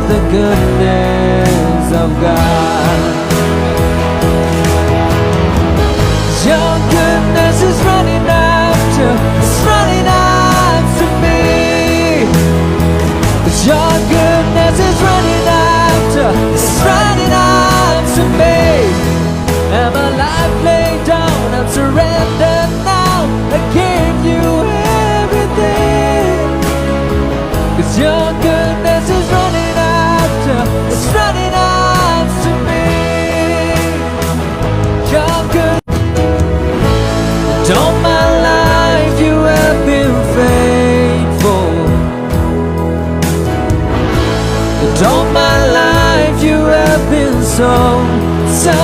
the goodness of God. Your goodness is running after, it's running after me. Your goodness is running after, it's running after me. And my life laid down, I'm surrendered now. I gave you everything. 'Cause your goodness is running after, it's running after me. Your good, all my life you have been faithful. And all my life you have been so, so